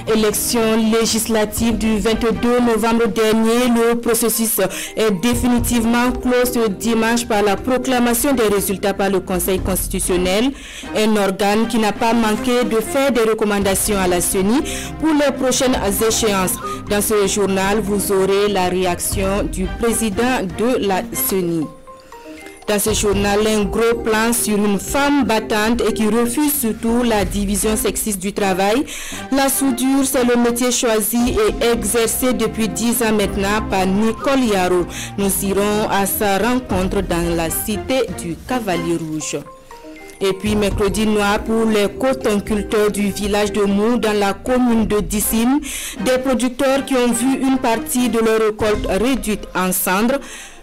Élection législative du 22 novembre dernier, le processus est définitivement clos ce dimanche par la proclamation des résultats par le Conseil constitutionnel, un organe qui n'a pas manqué de faire des recommandations à la CENI pour les prochaines échéances. Dans ce journal, vous aurez la réaction du président de la CENI. Dans ce journal, un gros plan sur une femme battante et qui refuse surtout la division sexiste du travail. La soudure, c'est le métier choisi et exercé depuis 10 ans maintenant par Nicole Yaro. Nous irons à sa rencontre dans la cité du Cavalier Rouge. Et puis mercredi noir pour les cotonculteurs du village de Mou dans la commune de Dissine, des producteurs qui ont vu une partie de leur récolte réduite en cendres.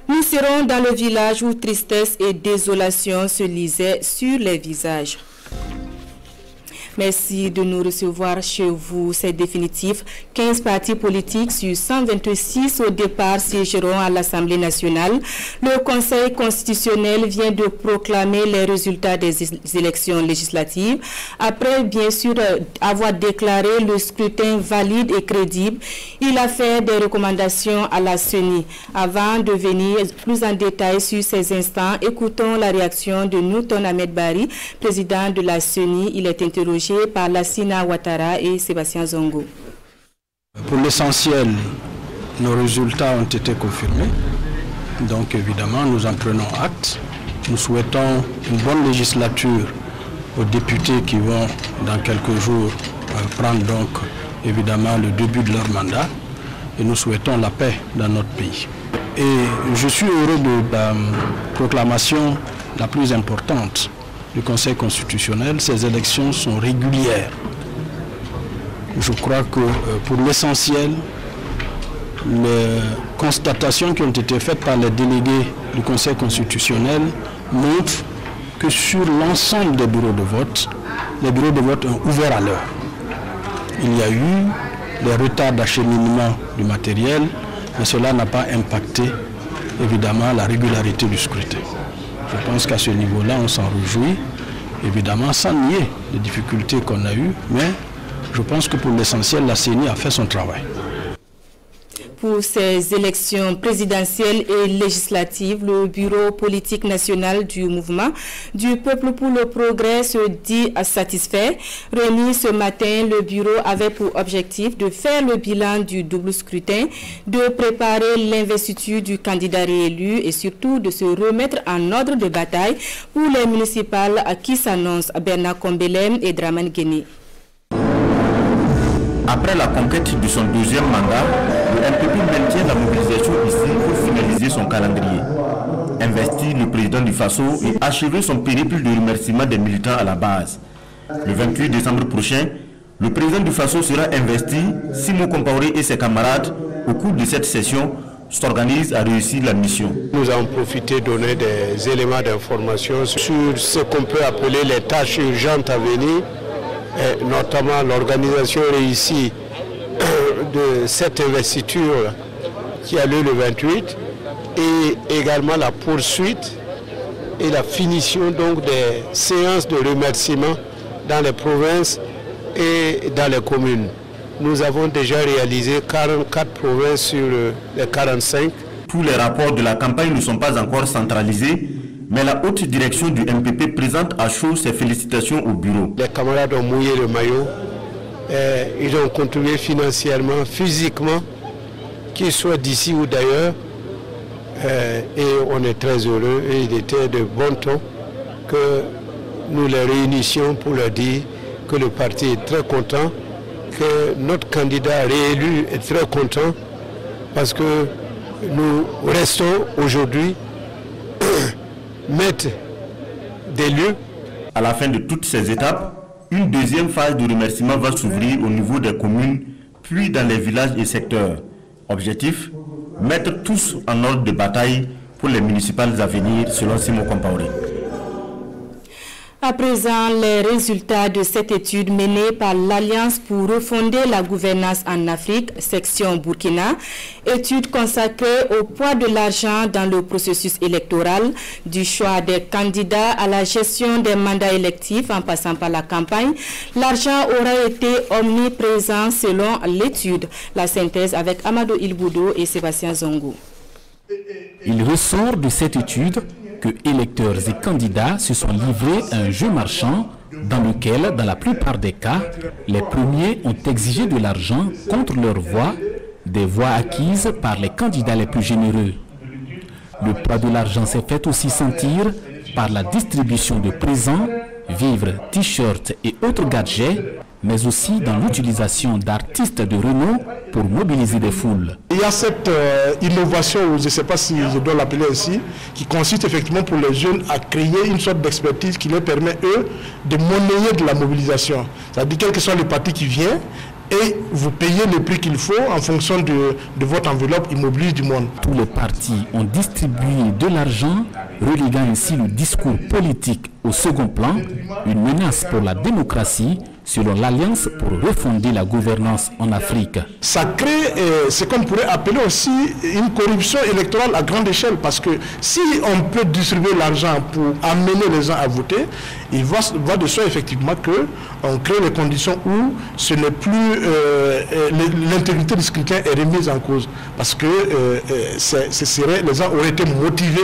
Nous serons dans le village où tristesse et désolation se lisaient sur les visages. Merci de nous recevoir chez vous, c'est définitif. 15 partis politiques sur 126 au départ siégeront à l'Assemblée nationale. Le Conseil constitutionnel vient de proclamer les résultats des élections législatives. Après, bien sûr, avoir déclaré le scrutin valide et crédible, il a fait des recommandations à la CENI. Avant de venir plus en détail sur ces instants, écoutons la réaction de Newton Ahmed Bari, président de la CENI. Il est interrogé par Lassina Ouattara et Sébastien Zongo. Pour l'essentiel, nos résultats ont été confirmés. Donc évidemment, nous en prenons acte. Nous souhaitons une bonne législature aux députés qui vont dans quelques jours prendre donc évidemment le début de leur mandat. Et nous souhaitons la paix dans notre pays. Et je suis heureux de la proclamation la plus importante du Conseil constitutionnel. Ces élections sont régulières. Je crois que pour l'essentiel, les constatations qui ont été faites par les délégués du Conseil constitutionnel montrent que sur l'ensemble des bureaux de vote, les bureaux de vote ont ouvert à l'heure. Il y a eu des retards d'acheminement du matériel, mais cela n'a pas impacté évidemment la régularité du scrutin. Je pense qu'à ce niveau-là, on s'en réjouit, évidemment, sans nier les difficultés qu'on a eues, mais je pense que pour l'essentiel, la CENI a fait son travail. Pour ces élections présidentielles et législatives, le Bureau politique national du mouvement du Peuple pour le progrès se dit satisfait. Réuni ce matin, le bureau avait pour objectif de faire le bilan du double scrutin, de préparer l'investiture du candidat réélu et surtout de se remettre en ordre de bataille pour les municipales qui s'annoncent Bernard Combelem et Dramane Guéné. Après la conquête de son deuxième mandat, le MPP maintient la mobilisation ici pour finaliser son calendrier. Investir le président du Faso et achever son périple de remerciement des militants à la base. Le 28 décembre prochain, le président du Faso sera investi. Simon Compaoré et ses camarades, au cours de cette session, s'organisent à réussir la mission. Nous avons profité de donner des éléments d'information sur ce qu'on peut appeler les tâches urgentes à venir, et notamment l'organisation réussie de cette investiture qui a lieu le 28 et également la poursuite et la finition donc des séances de remerciement dans les provinces et dans les communes. Nous avons déjà réalisé 44 provinces sur les 45. Tous les rapports de la campagne ne sont pas encore centralisés, mais la haute direction du MPP présente à chaud ses félicitations au bureau. Les camarades ont mouillé le maillot, ils ont contribué financièrement, physiquement, qu'ils soient d'ici ou d'ailleurs, et on est très heureux et il était de bon ton que nous les réunissions pour leur dire que le parti est très content, que notre candidat réélu est très content parce que nous restons aujourd'hui maîtres des lieux. À la fin de toutes ces étapes, une deuxième phase de remerciement va s'ouvrir au niveau des communes, puis dans les villages et secteurs. Objectif, mettre tous en ordre de bataille pour les municipales à venir, selon Simon Compaoré. À présent, les résultats de cette étude menée par l'Alliance pour refonder la gouvernance en Afrique, section Burkina, étude consacrée au poids de l'argent dans le processus électoral, du choix des candidats à la gestion des mandats électifs en passant par la campagne. L'argent aura été omniprésent selon l'étude. La synthèse avec Amadou Ilboudo et Sébastien Zongo. Il ressort de cette étude que électeurs et candidats se sont livrés à un jeu marchand dans lequel, dans la plupart des cas, les premiers ont exigé de l'argent contre leur voix, des voix acquises par les candidats les plus généreux. Le poids de l'argent s'est fait aussi sentir par la distribution de présents, vivres, t-shirts et autres gadgets, mais aussi dans l'utilisation d'artistes de renom pour mobiliser des foules. Il y a cette innovation, je ne sais pas si je dois l'appeler ainsi, qui consiste effectivement pour les jeunes à créer une sorte d'expertise qui leur permet, eux, de monnayer de la mobilisation. C'est-à-dire, quel que soit le parti qui vient, et vous payez le prix qu'il faut en fonction de votre enveloppe, il mobilise du monde. Tous les partis ont distribué de l'argent, reléguant ainsi le discours politique au second plan, une menace pour la démocratie, selon l'Alliance pour refonder la gouvernance en Afrique. Ça crée ce qu'on pourrait appeler aussi une corruption électorale à grande échelle, parce que si on peut distribuer l'argent pour amener les gens à voter, il va de soi effectivement qu'on crée les conditions où ce n'est plus l'intégrité du scrutin est remise en cause, parce que les gens auraient été motivés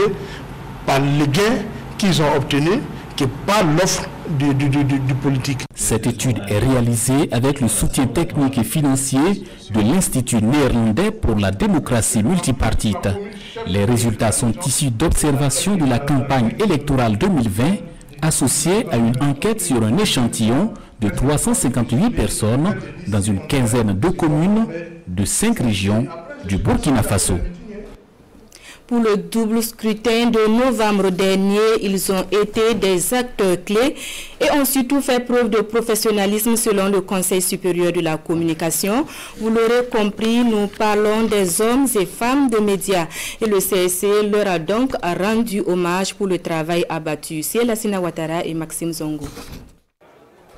par les gains qu'ils ont obtenus que par l'offre du politique. Cette étude est réalisée avec le soutien technique et financier de l'Institut néerlandais pour la démocratie multipartite. Les résultats sont issus d'observations de la campagne électorale 2020 associée à une enquête sur un échantillon de 358 personnes dans une quinzaine de communes de 5 régions du Burkina Faso. Pour le double scrutin de novembre dernier, ils ont été des acteurs clés et ont surtout fait preuve de professionnalisme selon le Conseil supérieur de la communication. Vous l'aurez compris, nous parlons des hommes et femmes de médias. Et le CSC leur a donc rendu hommage pour le travail abattu. C'est Lassina Ouattara et Maxime Zongo.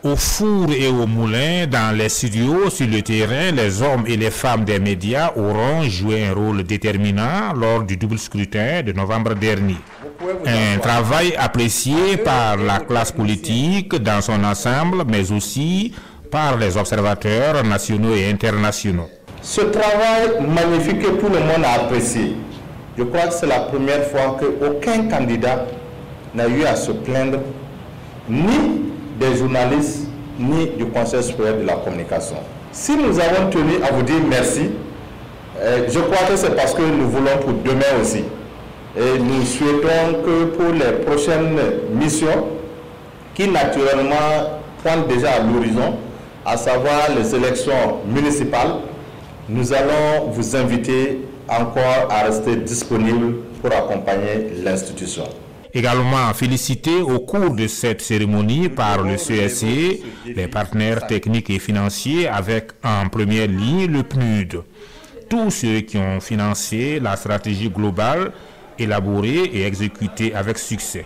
Au four et au moulin, dans les studios, sur le terrain, les hommes et les femmes des médias auront joué un rôle déterminant lors du double scrutin de novembre dernier. Un travail apprécié par la classe politique dans son ensemble, mais aussi par les observateurs nationaux et internationaux. Ce travail magnifique que tout le monde a apprécié, je crois que c'est la première fois qu'aucun candidat n'a eu à se plaindre, ni des journalistes, ni du Conseil supérieur de la communication. Si nous avons tenu à vous dire merci, je crois que c'est parce que nous voulons pour demain aussi. Et nous souhaitons que pour les prochaines missions, qui naturellement pointent déjà à l'horizon, à savoir les élections municipales, nous allons vous inviter encore à rester disponibles pour accompagner l'institution. Également félicité au cours de cette cérémonie par le CSC, les partenaires techniques et financiers avec en première ligne le PNUD. Tous ceux qui ont financé la stratégie globale élaborée et exécutée avec succès.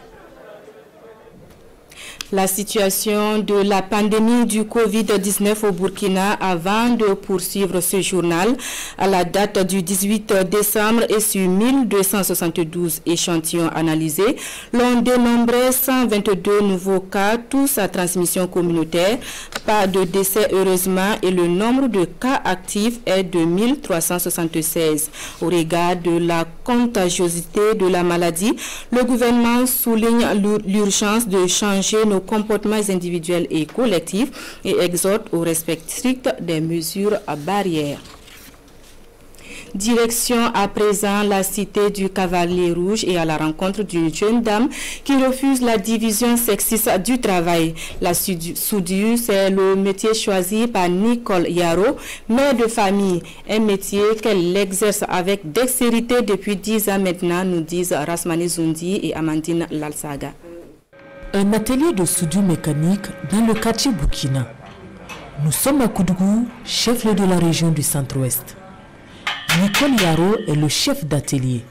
La situation de la pandémie du Covid-19 au Burkina avant de poursuivre ce journal. À la date du 18 décembre et sur 1272 échantillons analysés, l'on dénombrait 122 nouveaux cas, tous à transmission communautaire. Pas de décès heureusement et le nombre de cas actifs est de 1376. Au regard de la contagiosité de la maladie, le gouvernement souligne l'urgence de changer nos comportements individuels et collectifs et exhorte au respect strict des mesures barrières. Direction à présent la cité du Cavalier Rouge et à la rencontre d'une jeune dame qui refuse la division sexiste du travail. La soudure, c'est le métier choisi par Nicole Yaro, mère de famille. Un métier qu'elle exerce avec dextérité depuis 10 ans maintenant, nous disent Rasmani Zundi et Amandine Lalsaga. Un atelier de soudure mécanique dans le quartier Burkina. Nous sommes à Koudougou, chef-lieu de la région du centre-ouest. Nicole Yaro est le chef d'atelier.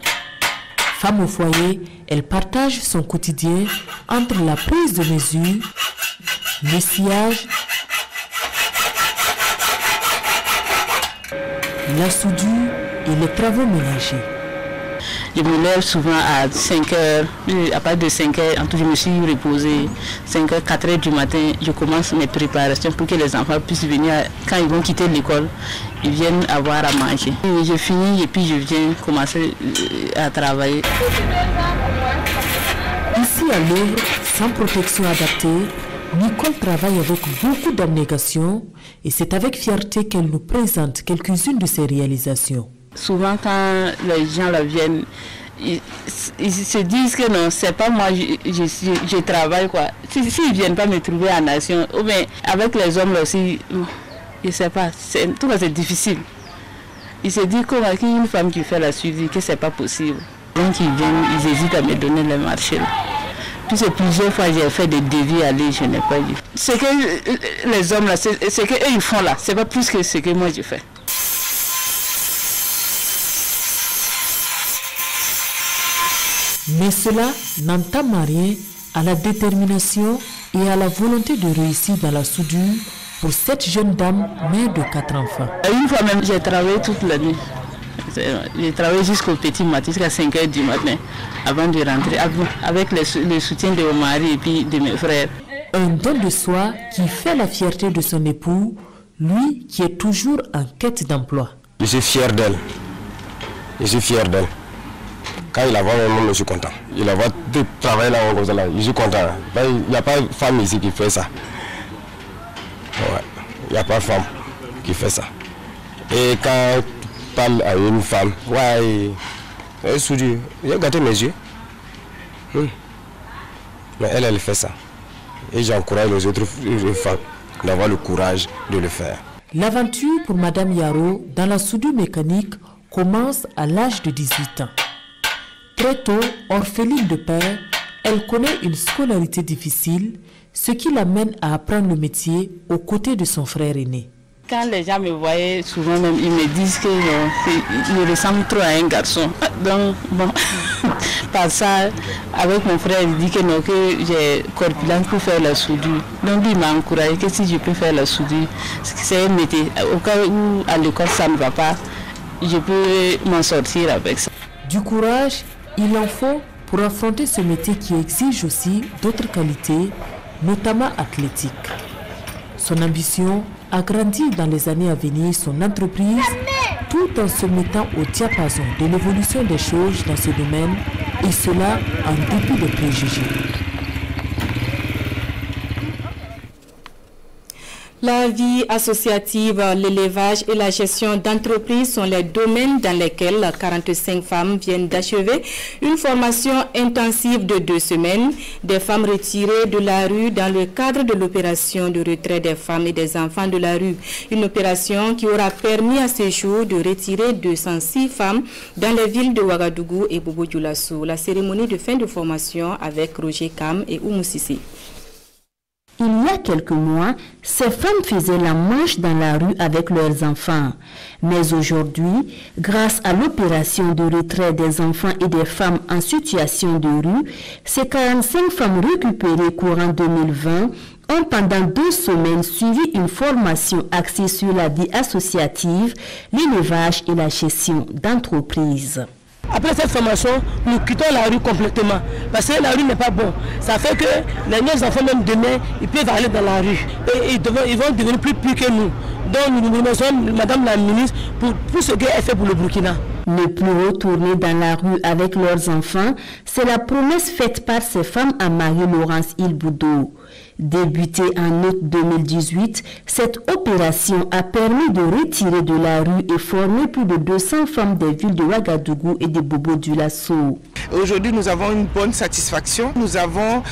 Femme au foyer, elle partage son quotidien entre la prise de mesure, le sciage, la soudure et les travaux ménagers. Je me lève souvent à 5 heures, à partir de 5 heures, en tout, je me suis reposée. 5 heures, 4 heures du matin, je commence mes préparations pour que les enfants puissent venir, quand ils vont quitter l'école, ils viennent avoir à manger. Et je finis et puis je viens commencer à travailler. Ici à l'œuvre, sans protection adaptée, Nicole travaille avec beaucoup d'abnégation et c'est avec fierté qu'elle nous présente quelques-unes de ses réalisations. Souvent, quand les gens là viennent, ils se disent que non, c'est pas moi, je travaille quoi. S'ils ne viennent pas me trouver en nation, ou bien avec les hommes là aussi, je ne sais pas, tout ça c'est difficile. Ils se disent qu'il y a une femme qui fait la suivi, que c'est pas possible. Donc ils viennent, ils hésitent à me donner le marché. Puis c'est plusieurs fois j'ai fait des devis aller, je n'ai pas eu. Ce que les hommes là, c'est ce qu'eux ils font là, c'est pas plus que ce que moi je fais. Mais cela n'entame rien à la détermination et à la volonté de réussir dans la soudure pour cette jeune dame mère de 4 enfants. Une fois même, j'ai travaillé toute la nuit. J'ai travaillé jusqu'au petit matin, jusqu'à 5 heures du matin, avant de rentrer, avec le soutien de mon mari et puis de mes frères. Un don de soi qui fait la fierté de son époux, lui qui est toujours en quête d'emploi. Je suis fier d'elle. Je suis fier d'elle. Quand il la voit, moi, je suis content. Il la voit travailler là, comme ça, là, je suis content. Il n'y a pas de femme ici qui fait ça. Ouais. Il n'y a pas de femme qui fait ça. Et quand tu parles à une femme, ouais, elle sourit. Il a gâté mes yeux. Mais elle fait ça. Et j'encourage les autres femmes d'avoir le courage de le faire. L'aventure pour Madame Yaro dans la soudure mécanique commence à l'âge de 18 ans. Très tôt, orpheline de père, elle connaît une scolarité difficile, ce qui l'amène à apprendre le métier aux côtés de son frère aîné. Quand les gens me voyaient, souvent même, ils me disent que je ressemble trop à un garçon. Donc, bon, par ça, avec mon frère, il dit que non, que j'ai corpulence pour faire la soudure. Donc, il m'a encouragé que si je peux faire la soudure, c'est un métier. Au cas où à l'école ça ne va pas, je peux m'en sortir avec ça. Du courage, il en faut pour affronter ce métier qui exige aussi d'autres qualités, notamment athlétiques. Son ambition, agrandir dans les années à venir son entreprise, tout en se mettant au diapason de l'évolution des choses dans ce domaine, et cela en dépit des préjugés. La vie associative, l'élevage et la gestion d'entreprises sont les domaines dans lesquels 45 femmes viennent d'achever une formation intensive de 2 semaines. Des femmes retirées de la rue dans le cadre de l'opération de retrait des femmes et des enfants de la rue. Une opération qui aura permis à ce jour de retirer 206 femmes dans les villes de Ouagadougou et Bobo-Dioulasso. La cérémonie de fin de formation avec Roger Kam et Oumou Sissi. Il y a quelques mois, ces femmes faisaient la manche dans la rue avec leurs enfants. Mais aujourd'hui, grâce à l'opération de retrait des enfants et des femmes en situation de rue, ces 45 femmes récupérées courant 2020 ont pendant 2 semaines suivi une formation axée sur la vie associative, l'élevage et la gestion d'entreprises. Après cette formation, nous quittons la rue complètement. Parce que la rue n'est pas bon. Ça fait que nos enfants, même demain, ils peuvent aller dans la rue. Et ils vont devenir plus que nous. Donc nous remercions Madame la ministre pour ce qu'elle fait pour le Burkina. Ne plus retourner dans la rue avec leurs enfants, c'est la promesse faite par ces femmes à Marie-Laurence Ilboudou. Débutée en août 2018, cette opération a permis de retirer de la rue et former plus de 200 femmes des villes de Ouagadougou et de Bobo-Dioulasso. Aujourd'hui, nous avons une bonne satisfaction. Nous avons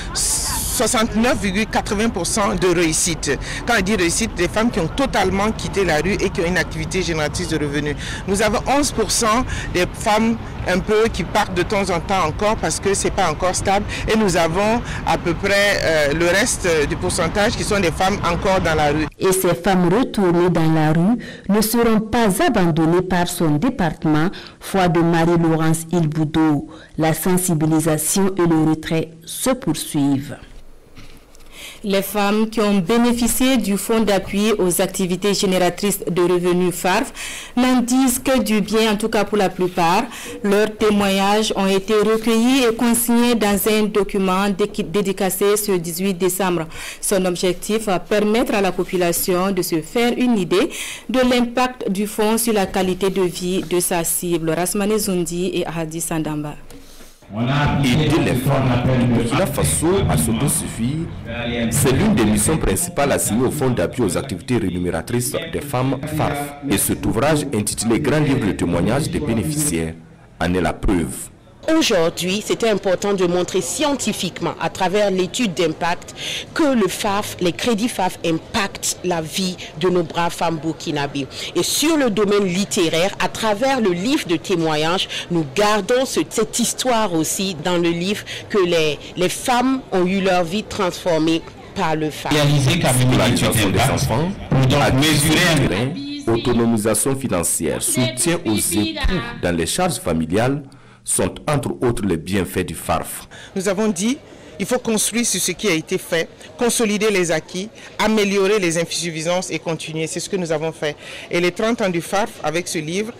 69,80% de réussite. Quand on dit réussite, des femmes qui ont totalement quitté la rue et qui ont une activité génératrice de revenus. Nous avons 11% des femmes un peu qui partent de temps en temps encore parce que c'est pas encore stable, et nous avons à peu près le reste du pourcentage qui sont des femmes encore dans la rue. Et ces femmes retournées dans la rue ne seront pas abandonnées par son département, foi de Marie-Laurence Ilboudou. La sensibilisation et le retrait se poursuivent. Les femmes qui ont bénéficié du fonds d'appui aux activités génératrices de revenus FARF n'en disent que du bien, en tout cas pour la plupart. Leurs témoignages ont été recueillis et consignés dans un document dédicacé ce 18 décembre. Son objectif est permettre à la population de se faire une idée de l'impact du fonds sur la qualité de vie de sa cible. Rasmane Zundi et Hadi Sandamba. Aider les femmes du Burkina Faso à s'autosuffire, c'est l'une des missions principales assignées au Fonds d'appui aux activités rémunératrices des femmes FARF. Et cet ouvrage intitulé Grand livre de témoignages des bénéficiaires en est la preuve. Aujourd'hui, c'était important de montrer scientifiquement, à travers l'étude d'impact, que le FAF, les crédits FAF impactent la vie de nos braves femmes burkinabées. Et sur le domaine littéraire, à travers le livre de témoignages, nous gardons cette histoire aussi dans le livre que les femmes ont eu leur vie transformée par le FAF. Scolarisation des enfants, mesurer autonomisation financière, soutien aux époux dans les charges familiales, sont entre autres les bienfaits du FARF. Nous avons dit il faut construire sur ce qui a été fait, consolider les acquis, améliorer les insuffisances et continuer. C'est ce que nous avons fait. Et les 30 ans du FARF, avec ce livre,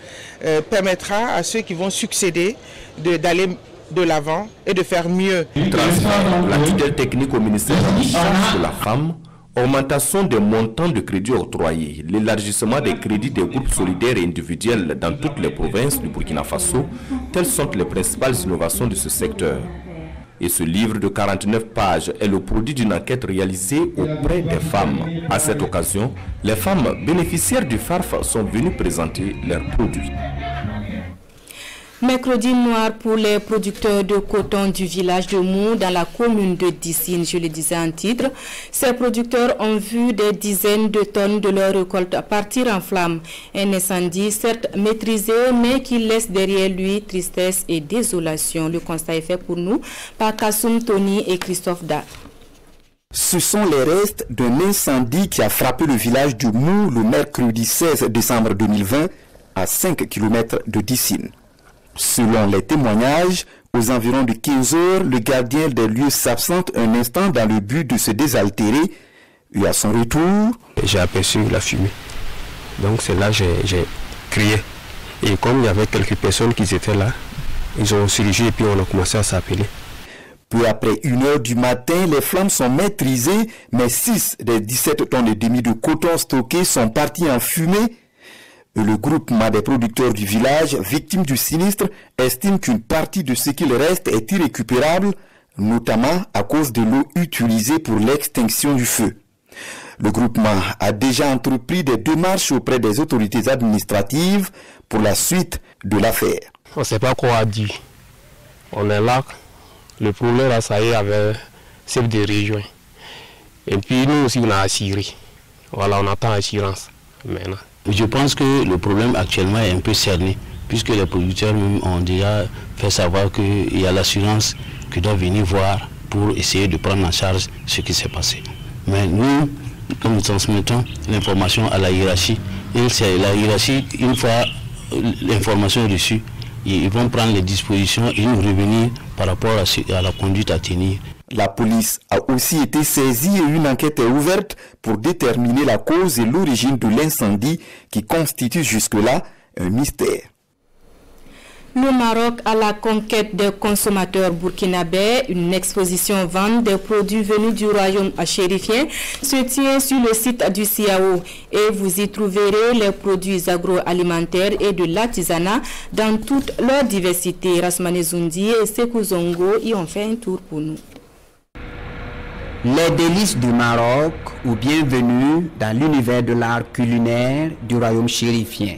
permettra à ceux qui vont succéder d'aller de l'avant et de faire mieux. Transfert de la tutelle technique au ministère en charge de la femme, augmentation des montants de crédits octroyés, l'élargissement des crédits des groupes solidaires et individuels dans toutes les provinces du Burkina Faso, telles sont les principales innovations de ce secteur. Et ce livre de 49 pages est le produit d'une enquête réalisée auprès des femmes. À cette occasion, les femmes bénéficiaires du FARF sont venues présenter leurs produits. Mercredi noir pour les producteurs de coton du village de Mou dans la commune de Dissine, je le disais en titre. Ces producteurs ont vu des dizaines de tonnes de leur récolte partir en flammes. Un incendie certes maîtrisé mais qui laisse derrière lui tristesse et désolation. Le constat est fait pour nous par Kassoum Tony et Christophe Da. Ce sont les restes d'un incendie qui a frappé le village de Mou le mercredi 16 décembre 2020 à 5 km de Dissine. Selon les témoignages, aux environs de 15 heures, le gardien des lieux s'absente un instant dans le but de se désaltérer. Et à son retour, j'ai aperçu la fumée. Donc c'est là que j'ai crié. Et comme il y avait quelques personnes qui étaient là, ils ont surgi et puis on a commencé à s'appeler. Peu après 1h du matin, les flammes sont maîtrisées, mais 6 des 17 tonnes et demi de coton stockés sont partis en fumée. Le groupement des producteurs du village, victimes du sinistre, estime qu'une partie de ce qu'il reste est irrécupérable, notamment à cause de l'eau utilisée pour l'extinction du feu. Le groupement a déjà entrepris des démarches auprès des autorités administratives pour la suite de l'affaire. On ne sait pas quoi dire. On est là, le problème là, ça y est, avec chef de région. Et puis nous aussi, on a assuré. Voilà, on attend assurance maintenant. Je pense que le problème actuellement est un peu cerné, puisque les producteurs ont déjà fait savoir qu'il y a l'assurance qui doit venir voir pour essayer de prendre en charge ce qui s'est passé. Mais nous, comme nous transmettons l'information à la hiérarchie, et la hiérarchie, une fois l'information reçue, ils vont prendre les dispositions et nous revenir par rapport à la conduite à tenir. La police a aussi été saisie et une enquête est ouverte pour déterminer la cause et l'origine de l'incendie qui constitue jusque-là un mystère. Le Maroc à la conquête des consommateurs burkinabés, une exposition vente des produits venus du royaume chérifien se tient sur le site du CIAO et vous y trouverez les produits agroalimentaires et de l'artisanat dans toute leur diversité. Rasmane Zundi et Sekou Zongo y ont fait un tour pour nous. Les délices du Maroc ou bienvenue dans l'univers de l'art culinaire du royaume chérifien.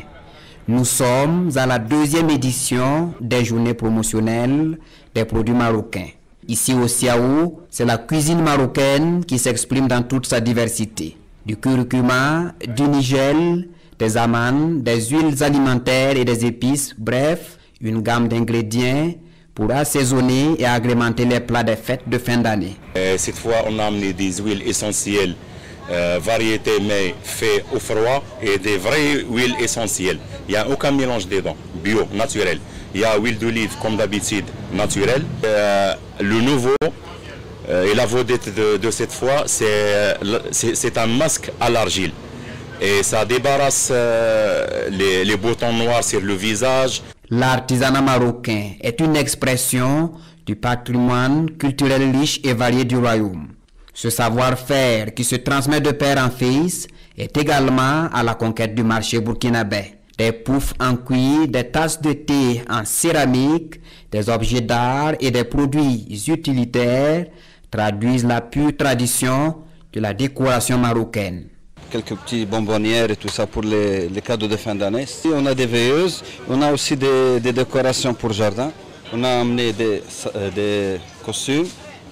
Nous sommes à la 2e édition des journées promotionnelles des produits marocains. Ici au Siaou, c'est la cuisine marocaine qui s'exprime dans toute sa diversité. Du curcuma, du nigel, des amandes, des huiles alimentaires et des épices, bref, une gamme d'ingrédients pour assaisonner et agrémenter les plats des fêtes de fin d'année. Cette fois, on a amené des huiles essentielles, variétés mais faites au froid et des vraies huiles essentielles. Il n'y a aucun mélange dedans, bio, naturel. Il y a huile d'olive comme d'habitude, naturelle. Le nouveau et la vedette de cette fois, c'est un masque à l'argile. Et ça débarrasse les boutons noirs sur le visage. L'artisanat marocain est une expression du patrimoine culturel riche et varié du royaume. Ce savoir-faire qui se transmet de père en fils est également à la conquête du marché burkinabé. Des poufs en cuir, des tasses de thé en céramique, des objets d'art et des produits utilitaires traduisent la pure tradition de la décoration marocaine. Quelques petits bonbonnières et tout ça pour les cadeaux de fin d'année. On a des veilleuses, on a aussi des décorations pour jardin. On a amené des costumes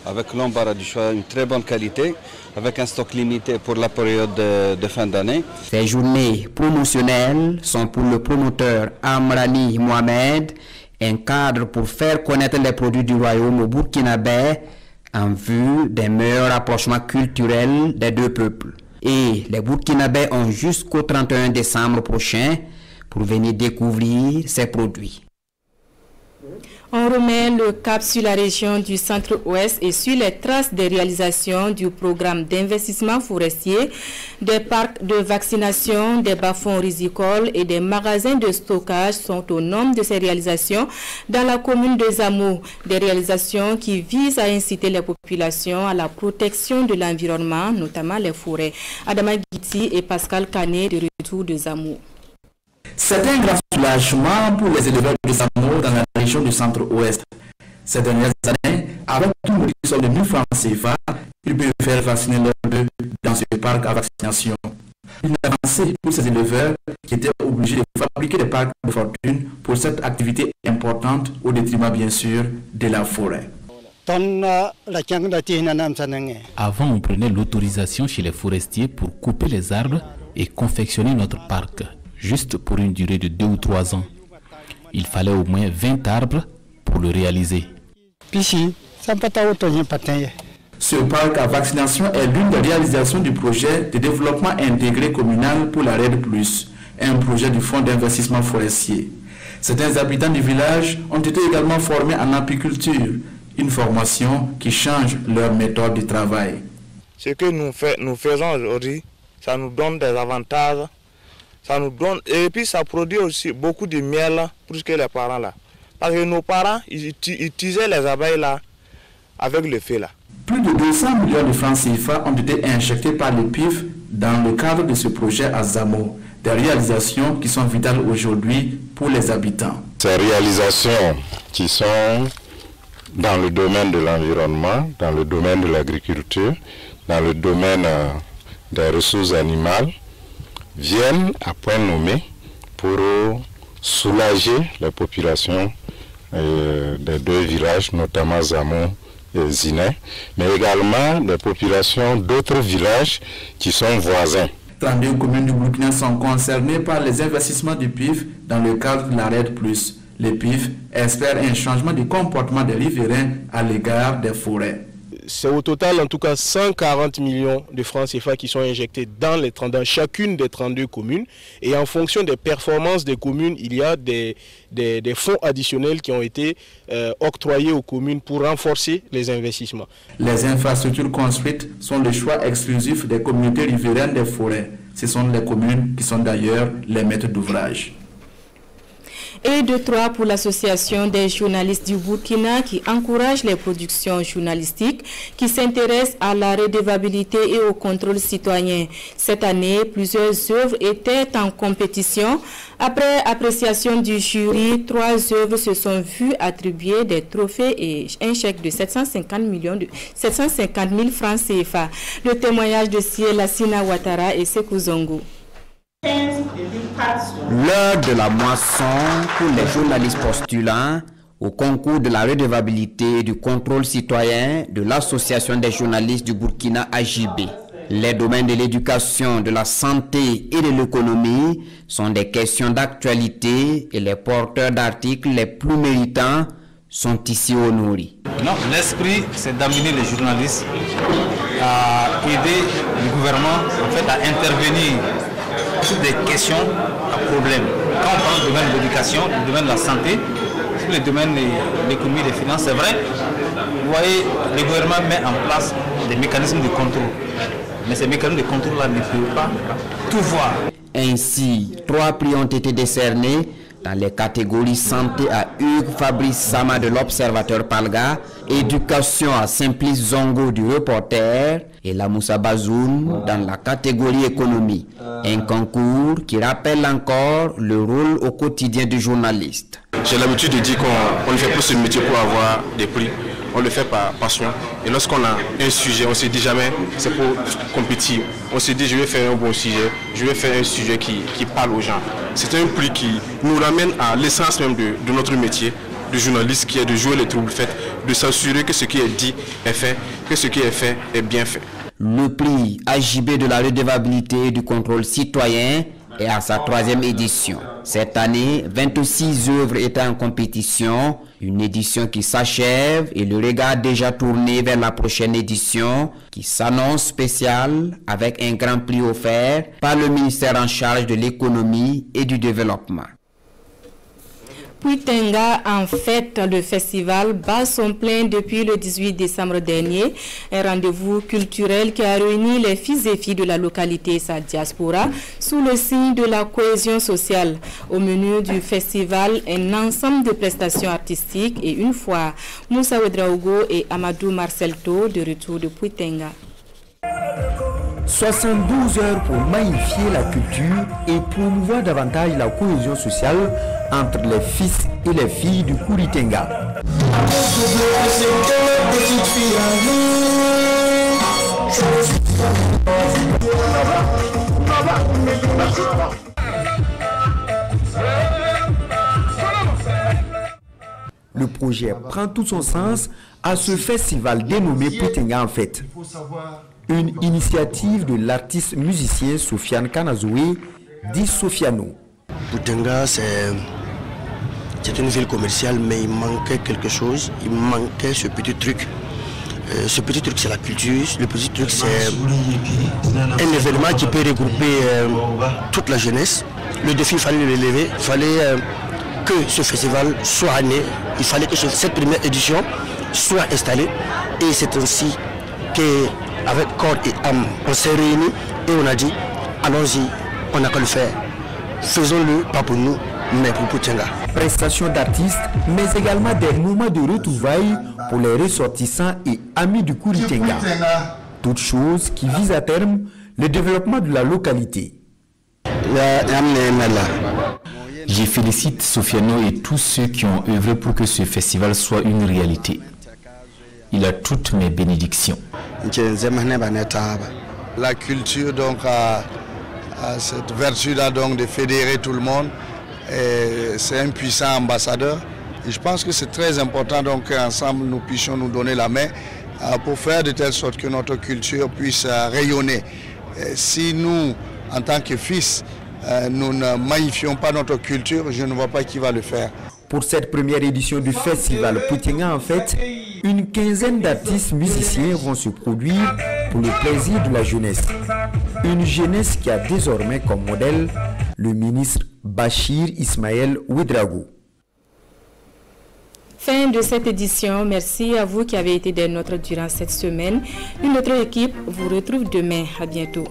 avec l'embarras du choix, une très bonne qualité, avec un stock limité pour la période de fin d'année. Ces journées promotionnelles sont pour le promoteur Amrani Mohamed un cadre pour faire connaître les produits du royaume au burkinabé en vue des meilleurs rapprochements culturels des deux peuples. Et les Burkinabés ont jusqu'au 31 décembre prochain pour venir découvrir ces produits. On remet le cap sur la région du centre-ouest et sur les traces des réalisations du programme d'investissement forestier, des parcs de vaccination, des bas-fonds rizicoles et des magasins de stockage sont au nombre de ces réalisations dans la commune de Zamo. Des réalisations qui visent à inciter les populations à la protection de l'environnement, notamment les forêts. Adama Guiti et Pascal Canet de retour de Zamo. C'est un grand soulagement pour les éleveurs de Zamo dans la région du centre-ouest. Ces dernières années, avec une réduction de 1000 francs CFA, ils peuvent faire vacciner leurs bœufs dans ce parc à vaccination. Une avancée pour ces éleveurs qui étaient obligés de fabriquer des parcs de fortune pour cette activité importante au détriment bien sûr de la forêt. Avant, on prenait l'autorisation chez les forestiers pour couper les arbres et confectionner notre parc, juste pour une durée de 2 ou 3 ans. Il fallait au moins 20 arbres pour le réaliser. Ce parc à vaccination est l'une des réalisations du projet de développement intégré communal pour la RED+, un projet du Fonds d'investissement forestier. Certains habitants du village ont été également formés en apiculture, une formation qui change leur méthode de travail. Ce que nous faisons aujourd'hui, ça nous donne des avantages. Ça nous donne, et puis ça produit aussi beaucoup de miel plus que les parents là. Parce que nos parents, ils utilisaient les abeilles là avec le feu là. Plus de 200 millions de francs CFA ont été injectés par le PIF dans le cadre de ce projet à Zamo. Des réalisations qui sont vitales aujourd'hui pour les habitants. Ces réalisations qui sont dans le domaine de l'environnement, dans le domaine de l'agriculture, dans le domaine des ressources animales, viennent à point nommé pour soulager les populations des 2 villages, notamment Zamo et Ziné, mais également des populations d'autres villages qui sont voisins. 32 communes du Burkina sont concernées par les investissements du PIF dans le cadre de la RED+. Le PIF espère un changement de comportement des riverains à l'égard des forêts. C'est au total en tout cas 140 millions de francs CFA qui sont injectés dans chacune des 32 communes. Et en fonction des performances des communes, il y a des fonds additionnels qui ont été octroyés aux communes pour renforcer les investissements. Les infrastructures construites sont le choix exclusif des communautés riveraines des forêts. Ce sont les communes qui sont d'ailleurs les maîtres d'ouvrage. Et de 3 pour l'association des journalistes du Burkina qui encourage les productions journalistiques qui s'intéressent à la redevabilité et au contrôle citoyen. Cette année, plusieurs œuvres étaient en compétition. Après appréciation du jury, 3 œuvres se sont vues attribuer des trophées et un chèque de 750 000 francs CFA. Le témoignage de Siela Sina Ouattara et Sekou Zongo. L'heure de la moisson pour les journalistes postulants au concours de la redevabilité et du contrôle citoyen de l'Association des journalistes du Burkina AJB. Les domaines de l'éducation, de la santé et de l'économie sont des questions d'actualité et les porteurs d'articles les plus méritants sont ici honorés. Non, l'esprit, c'est d'amener les journalistes à aider le gouvernement en fait, à intervenir sur des questions à problème. Quand on parle du domaine de l'éducation, du domaine de la santé, sur le domaine de l'économie et des finances, c'est vrai, vous voyez, le gouvernement met en place des mécanismes de contrôle. Mais ces mécanismes de contrôle-là ne peuvent pas tout voir. Ainsi, 3 prix ont été décernés dans les catégories santé à Hugues Fabrice Sama de l'Observateur Palga, éducation à Simplice Zongo du Reporter et la Moussa Bazoun dans la catégorie économie. Un concours qui rappelle encore le rôle au quotidien du journaliste. J'ai l'habitude de dire qu'on ne fait pas ce métier pour avoir des prix. On le fait par passion. Et lorsqu'on a un sujet, on ne se dit jamais c'est pour compétir. On se dit je vais faire un bon sujet, je vais faire un sujet qui parle aux gens. C'est un prix qui nous ramène à l'essence même de notre métier de journaliste, qui est de jouer les troubles faits, de s'assurer que ce qui est dit est fait, que ce qui est fait est bien fait. Le prix AJB de la redevabilité et du contrôle citoyen est à sa 3e édition. Cette année, 26 œuvres étaient en compétition, une édition qui s'achève et le regard déjà tourné vers la prochaine édition qui s'annonce spéciale avec un grand prix offert par le ministère en charge de l'économie et du développement. Puitenga en fête, le festival bat son plein depuis le 18 décembre dernier. Un rendez-vous culturel qui a réuni les fils et filles de la localité et sa diaspora sous le signe de la cohésion sociale. Au menu du festival, un ensemble de prestations artistiques et une fois Moussa Ouedraogo et Amadou Marcelto de retour de Puitenga. 72 heures pour magnifier la culture et promouvoir davantage la cohésion sociale entre les fils et les filles du Kouritenga. Le projet prend tout son sens à ce festival dénommé Puitenga en fête. Une initiative de l'artiste musicien Sofiane Kanazoué, dit Sofiano. Puitenga, c'est une ville commerciale, mais il manquait quelque chose, il manquait ce petit truc. Ce petit truc, c'est la culture, le petit truc, c'est un événement qui peut regrouper toute la jeunesse. Le défi, il fallait le relever, il fallait que ce festival soit né, il fallait que cette première édition soit installée. Et c'est ainsi qu'avec corps et âme, on s'est réunis et on a dit, allons-y, on n'a qu'à le faire. Faisons-le, pas pour nous, mais pour Puitenga. Prestations d'artistes, mais également des moments de retrouvailles pour les ressortissants et amis du Kouritenga. Toutes choses qui visent à terme le développement de la localité. Je félicite Sofiano et tous ceux qui ont œuvré pour que ce festival soit une réalité. Il a toutes mes bénédictions. La culture donc a cette vertu-là donc de fédérer tout le monde. C'est un puissant ambassadeur. Et je pense que c'est très important donc qu'ensemble nous puissions nous donner la main pour faire de telle sorte que notre culture puisse rayonner. Si nous, en tant que fils, nous ne magnifions pas notre culture, je ne vois pas qui va le faire. Pour cette première édition du festival Puitenga en fête, une quinzaine d'artistes musiciens vont se produire pour le plaisir de la jeunesse. Une jeunesse qui a désormais comme modèle le ministre Bachir Ismaël Ouedraogo. Fin de cette édition. Merci à vous qui avez été des nôtres durant cette semaine. Une autre équipe vous retrouve demain. À bientôt.